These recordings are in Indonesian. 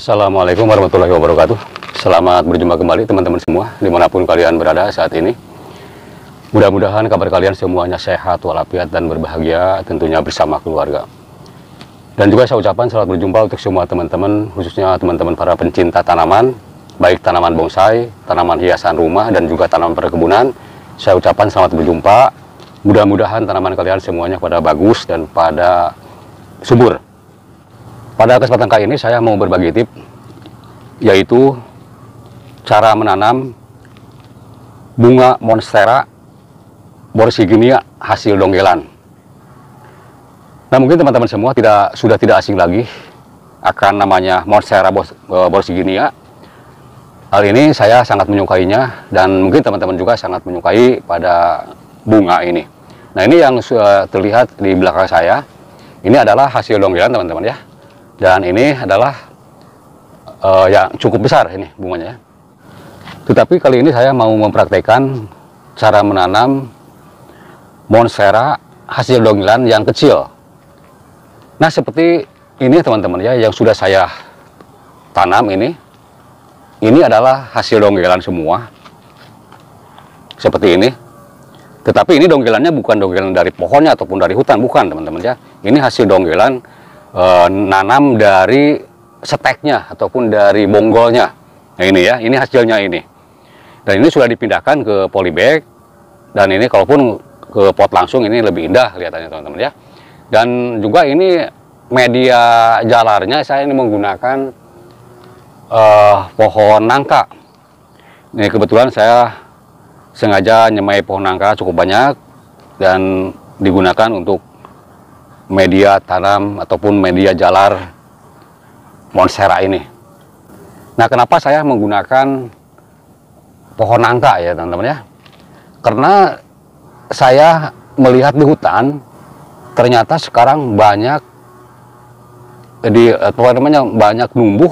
Assalamualaikum warahmatullahi wabarakatuh. Selamat berjumpa kembali teman-teman semua dimanapun kalian berada saat ini. Mudah-mudahan kabar kalian semuanya sehat walafiat dan berbahagia tentunya bersama keluarga. Dan juga saya ucapkan selamat berjumpa untuk semua teman-teman, khususnya teman-teman para pencinta tanaman, baik tanaman bonsai, tanaman hiasan rumah dan juga tanaman perkebunan. Saya ucapkan selamat berjumpa. Mudah-mudahan tanaman kalian semuanya pada bagus dan pada subur. Pada kesempatan kali ini saya mau berbagi tip, yaitu cara menanam bunga monstera borsiginia hasil donggelan. Nah, mungkin teman-teman semua sudah tidak asing lagi akan namanya monstera borsiginia. Hal ini saya sangat menyukainya dan mungkin teman-teman juga sangat menyukai pada bunga ini. Nah, ini yang sudah terlihat di belakang saya. Ini adalah hasil donggelan teman-teman ya. Dan ini adalah yang cukup besar ini bunganya ya. Tetapi kali ini saya mau mempraktekkan cara menanam monstera hasil donggelan yang kecil. Nah, seperti ini teman-teman ya, yang sudah saya tanam ini adalah hasil donggelan semua. Seperti ini. Tetapi ini donggelannya bukan donggelan dari pohonnya ataupun dari hutan, bukan teman-teman ya. Ini hasil donggelan nanam dari steknya ataupun dari bonggolnya. Nah, ini ya, ini hasilnya ini. Dan ini sudah dipindahkan ke polybag, dan ini kalaupun ke pot langsung ini lebih indah kelihatannya teman-teman ya. Dan juga ini media jalarnya saya ini menggunakan pohon nangka. Ini kebetulan saya sengaja nyemai pohon nangka cukup banyak dan digunakan untuk media tanam ataupun media jalar monstera ini. Nah, kenapa saya menggunakan pohon nangka ya teman-teman ya? Karena saya melihat di hutan ternyata sekarang banyak banyak numbuh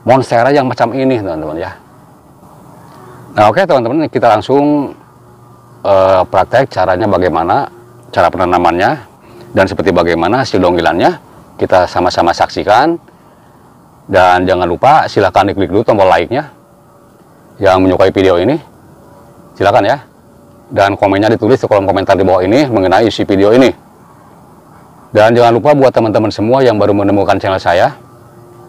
monstera yang macam ini teman-teman ya. Nah, oke teman-teman, kita langsung praktek caranya bagaimana, cara penanamannya. Dan seperti bagaimana hasil donggelannya, kita sama-sama saksikan. Dan jangan lupa silahkan diklik dulu tombol like-nya. Yang menyukai video ini, silakan ya. Dan komennya ditulis di kolom komentar di bawah ini mengenai isi video ini. Dan jangan lupa buat teman-teman semua yang baru menemukan channel saya,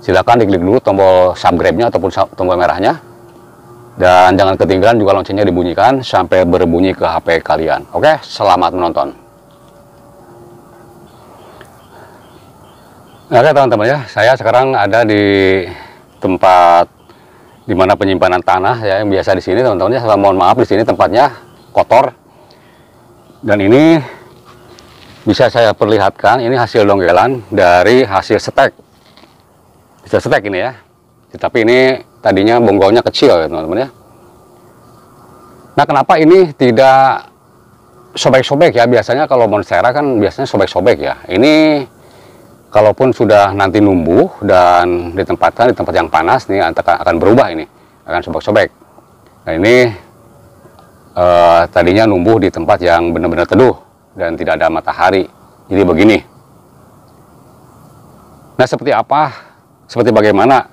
silakan diklik dulu tombol subscribe-nya ataupun tombol merahnya. Dan jangan ketinggalan juga loncengnya dibunyikan sampai berbunyi ke HP kalian. Oke, selamat menonton. Oke teman-teman ya, saya sekarang ada di tempat dimana penyimpanan tanah ya, yang biasa di sini teman-teman ya. Saya mohon maaf, di sini tempatnya kotor. Dan ini bisa saya perlihatkan, ini hasil donggelan dari hasil stek. Hasil stek ini ya. Tetapi ini tadinya bonggolnya kecil ya teman-teman ya. Nah, kenapa ini tidak sobek-sobek ya? Biasanya kalau monstera kan biasanya sobek-sobek ya. Ini kalaupun sudah nanti numbuh dan ditempatkan di tempat yang panas nih, akan berubah ini, akan sobek-sobek. Nah, ini tadinya numbuh di tempat yang benar-benar teduh dan tidak ada matahari. Jadi begini. Nah, seperti apa? Seperti bagaimana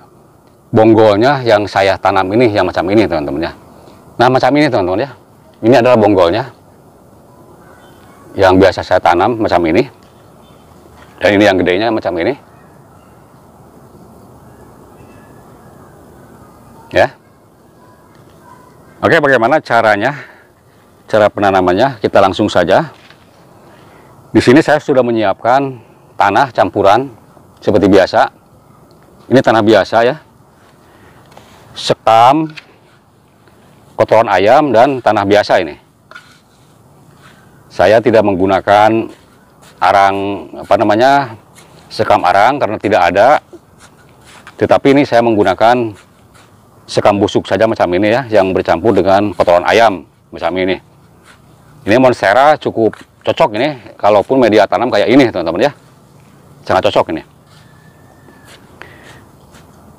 bonggolnya yang saya tanam ini, yang macam ini teman-teman ya. Nah, macam ini teman-teman ya. Ini adalah bonggolnya yang biasa saya tanam macam ini. Dan ini yang gedenya macam ini. Ya. Oke, bagaimana caranya? Cara penanamannya, kita langsung saja. Di sini saya sudah menyiapkan tanah campuran seperti biasa. Ini tanah biasa ya. Sekam, kotoran ayam dan tanah biasa ini. Saya tidak menggunakan arang sekam arang karena tidak ada, tetapi ini saya menggunakan sekam busuk saja macam ini ya, yang bercampur dengan kotoran ayam macam ini. Ini monstera cukup cocok ini kalaupun media tanam kayak ini teman-teman ya, sangat cocok ini.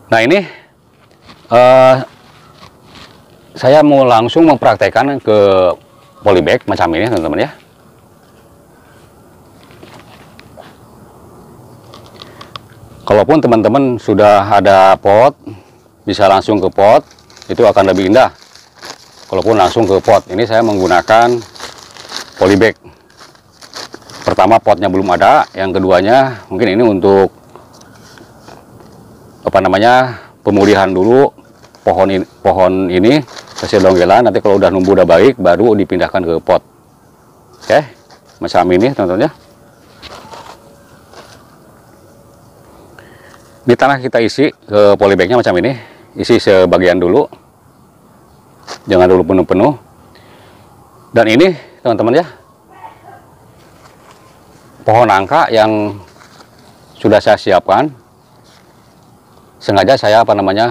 Nah, ini saya mau langsung mempraktekkan ke polybag macam ini teman-teman ya. Kalaupun teman-teman sudah ada pot, bisa langsung ke pot, itu akan lebih indah. Kalaupun langsung ke pot, ini saya menggunakan polybag. Pertama, potnya belum ada, yang keduanya mungkin ini untuk pemulihan dulu pohon ini hasil donggelan. Nanti kalau udah numbuh udah baik, baru dipindahkan ke pot. Oke, macam ini teman-teman ya. Ini tanah kita isi ke polybagnya macam ini, isi sebagian dulu, jangan dulu penuh-penuh. Dan ini teman-teman ya, pohon nangka yang sudah saya siapkan. Sengaja saya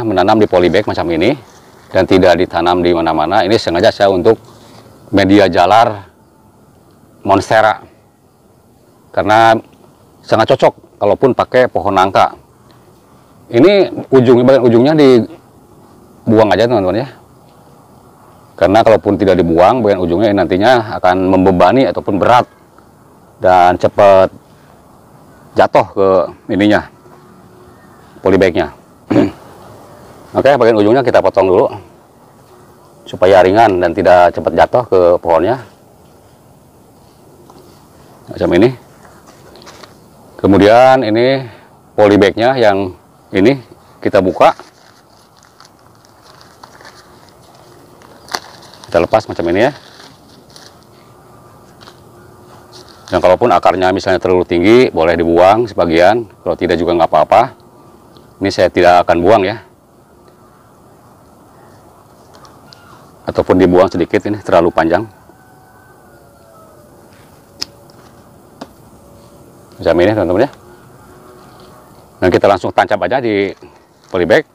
menanam di polybag macam ini dan tidak ditanam di mana-mana. Ini sengaja saya untuk media jalar monstera, karena sangat cocok kalaupun pakai pohon nangka. Ini bagian ujungnya dibuang aja teman-teman ya, karena kalaupun tidak dibuang bagian ujungnya ini nantinya akan membebani ataupun berat dan cepat jatuh ke ininya, polybagnya. Oke, bagian ujungnya kita potong dulu supaya ringan dan tidak cepat jatuh ke pohonnya macam ini. Kemudian ini polybagnya yang ini kita buka, kita lepas macam ini ya. Dan kalaupun akarnya misalnya terlalu tinggi, boleh dibuang sebagian, kalau tidak juga nggak apa-apa. Ini saya tidak akan buang ya, ataupun dibuang sedikit, ini terlalu panjang macam ini teman-teman ya. Dan kita langsung tancap aja di polybag.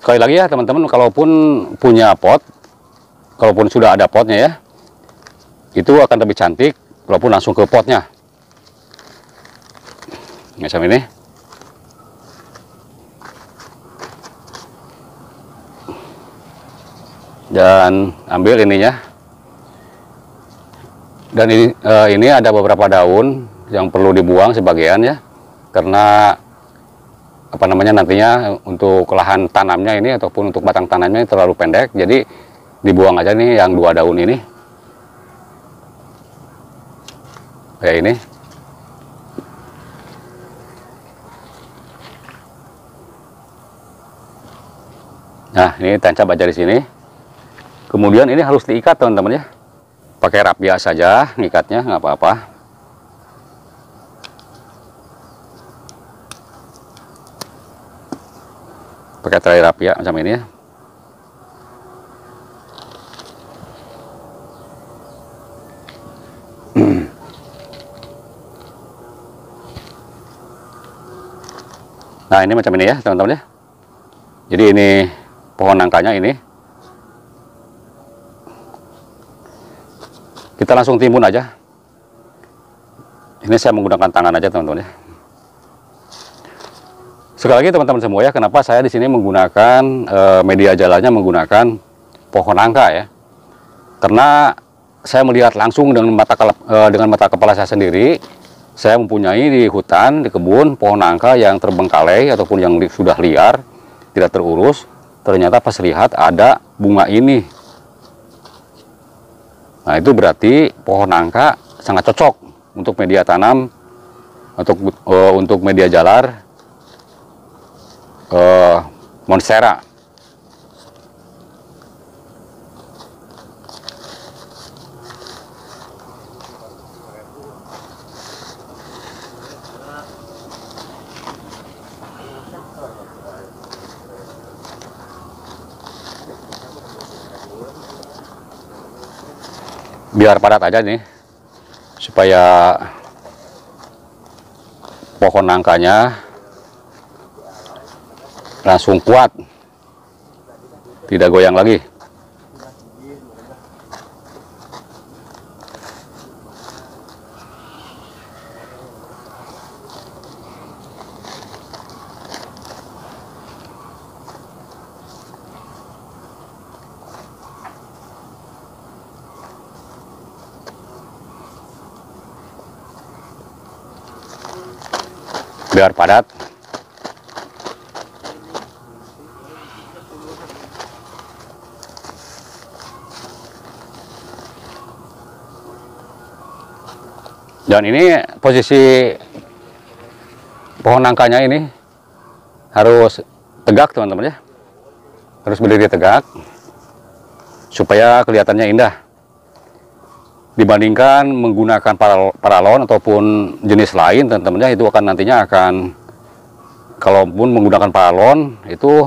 Sekali lagi ya teman-teman, kalaupun punya pot, kalaupun sudah ada potnya ya, itu akan lebih cantik walaupun langsung ke potnya macam ini. Dan ambil ininya, dan ini ada beberapa daun yang perlu dibuang sebagian ya, karena nantinya untuk lahan tanamnya ini ataupun untuk batang tanamnya ini terlalu pendek, jadi dibuang aja nih yang 2 daun ini kayak ini. Nah, ini tancap aja di sini. Kemudian ini harus diikat teman-teman ya, pakai rapia saja ngikatnya, nggak apa-apa. Pakai tali rapia macam ini ya. Nah, ini macam ini ya teman-teman ya. Jadi ini pohon nangkanya ini. Kita langsung timbun aja. Ini saya menggunakan tangan aja teman-teman ya. Sekali lagi teman-teman semua ya, kenapa saya di sini menggunakan media jalannya menggunakan pohon nangka ya? Karena saya melihat langsung dengan mata kepala saya sendiri. Saya mempunyai di hutan, di kebun pohon nangka yang terbengkalai ataupun yang sudah liar, tidak terurus. Ternyata pas lihat ada bunga ini. Nah, itu berarti pohon nangka sangat cocok untuk media tanam, untuk media jalar monstera. Biar padat aja nih, supaya pohon nangkanya langsung kuat, tidak goyang lagi. Biar padat. Dan ini posisi pohon nangkanya ini harus tegak teman-teman ya, harus berdiri tegak supaya kelihatannya indah. Dibandingkan menggunakan paralon ataupun jenis lain teman-teman ya, itu akan nantinya akan, kalaupun menggunakan paralon itu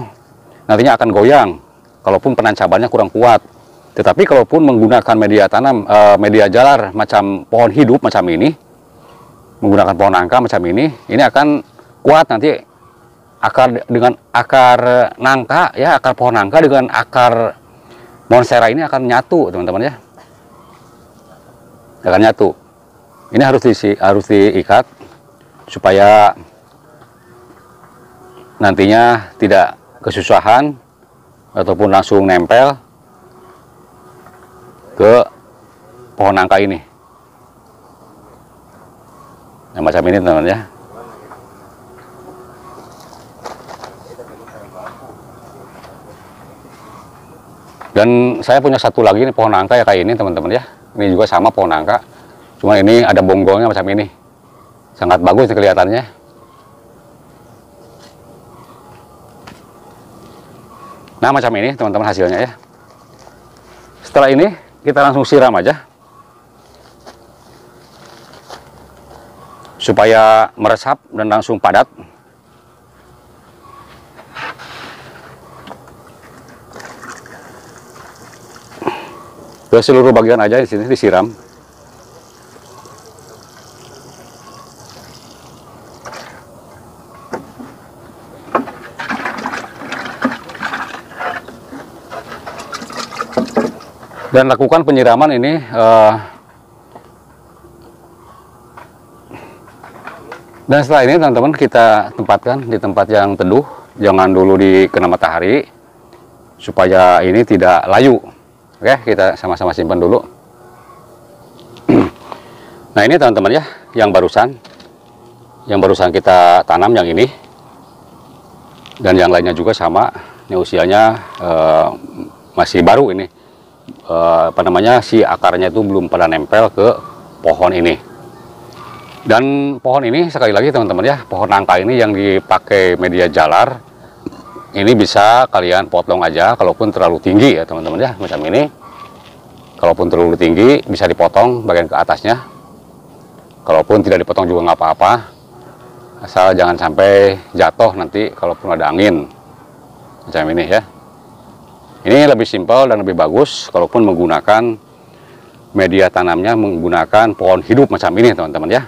nantinya akan goyang kalaupun penancamannya kurang kuat. Tetapi kalaupun menggunakan media tanam, media jalar macam pohon hidup macam ini, menggunakan pohon nangka macam ini akan kuat nanti. Akar dengan akar nangka ya, akar pohon nangka dengan akar monstera ini akan nyatu teman-teman ya, akan nyatu. Ini harus diikat supaya nantinya tidak kesusahan ataupun langsung nempel ke pohon nangka ini. Nah, macam ini teman-teman ya. Dan saya punya satu lagi nih pohon nangka ya kayak ini teman-teman ya. Ini juga sama pohon nangka, cuma ini ada bonggolnya macam ini. Sangat bagus nih kelihatannya. Nah macam ini teman-teman hasilnya ya. Setelah ini kita langsung siram aja supaya meresap dan langsung padat. Ke seluruh bagian aja di sini disiram. Dan lakukan penyiraman ini dan setelah ini teman-teman kita tempatkan di tempat yang teduh, jangan dulu dikena matahari supaya ini tidak layu. Oke, kita sama-sama simpan dulu. Nah ini teman-teman ya, yang barusan kita tanam yang ini, dan yang lainnya juga sama. Ini usianya masih baru ini. Si akarnya itu belum pada nempel ke pohon ini. Dan pohon ini sekali lagi teman-teman ya, pohon nangka ini yang dipakai media jalar, ini bisa kalian potong aja kalaupun terlalu tinggi ya teman-teman ya, macam ini. Kalaupun terlalu tinggi bisa dipotong bagian ke atasnya. Kalaupun tidak dipotong juga nggak apa-apa, asal jangan sampai jatuh nanti kalaupun ada angin macam ini ya. Ini lebih simpel dan lebih bagus kalaupun menggunakan media tanamnya menggunakan pohon hidup macam ini teman-teman ya.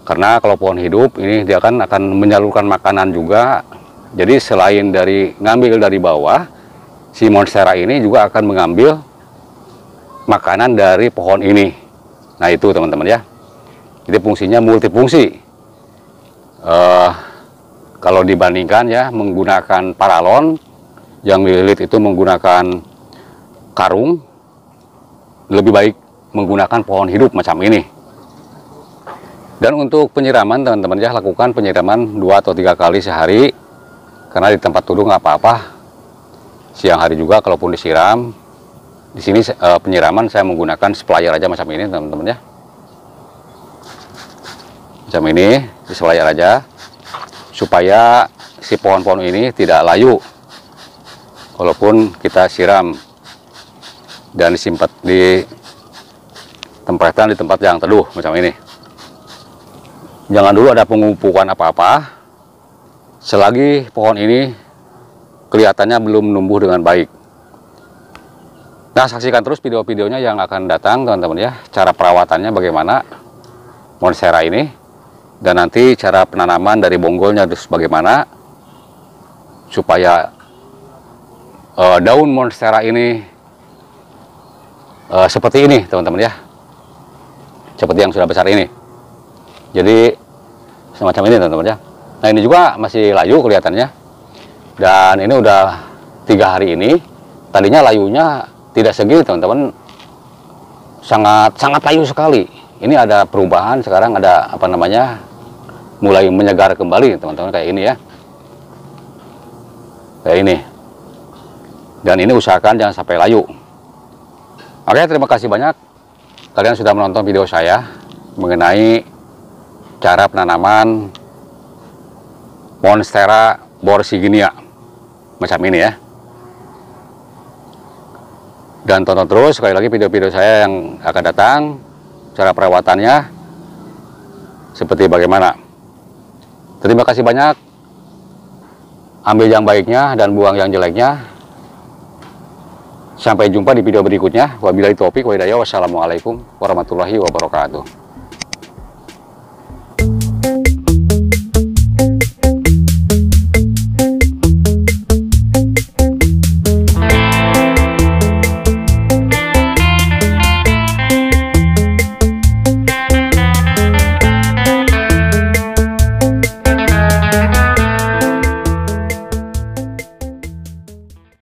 Karena kalau pohon hidup ini dia akan menyalurkan makanan juga. Jadi selain dari ngambil dari bawah, si monstera ini juga akan mengambil makanan dari pohon ini. Nah itu teman-teman ya. Jadi fungsinya multifungsi. Kalau dibandingkan ya menggunakan paralon, yang lilit itu menggunakan karung, lebih baik menggunakan pohon hidup macam ini. Dan untuk penyiraman teman-teman ya, lakukan penyiraman 2 atau 3 kali sehari, karena di tempat teduh nggak apa-apa. Siang hari juga kalaupun disiram. Di sini penyiraman saya menggunakan sprayer aja macam ini teman-teman ya. Macam ini, di sprayer aja supaya si pohon-pohon ini tidak layu walaupun kita siram, dan ditempatkan di tempat yang teduh macam ini. Jangan dulu ada pengupukan apa-apa selagi pohon ini kelihatannya belum menumbuh dengan baik. Nah, saksikan terus video-videonya yang akan datang teman-teman ya, cara perawatannya bagaimana monstera ini, dan nanti cara penanaman dari bonggolnya terus bagaimana supaya daun monstera ini seperti ini teman-teman ya, seperti yang sudah besar ini. Jadi semacam ini teman-teman ya. Nah ini juga masih layu kelihatannya, dan ini udah 3 hari ini. Tadinya layunya tidak segini teman-teman, sangat layu sekali. Ini ada perubahan, sekarang ada apa namanya, mulai menyegar kembali teman-teman kayak ini ya, kayak ini. Dan ini usahakan jangan sampai layu. Oke, terima kasih banyak kalian sudah menonton video saya. mengenai cara penanaman Monstera borsiginia macam ini ya. Dan tonton terus sekali lagi video-video saya yang akan datang, cara perawatannya seperti bagaimana. Terima kasih banyak. Ambil yang baiknya dan buang yang jeleknya. Sampai jumpa di video berikutnya. Wabillahi taufik wa hidayah. Wassalamualaikum warahmatullahi wabarakatuh.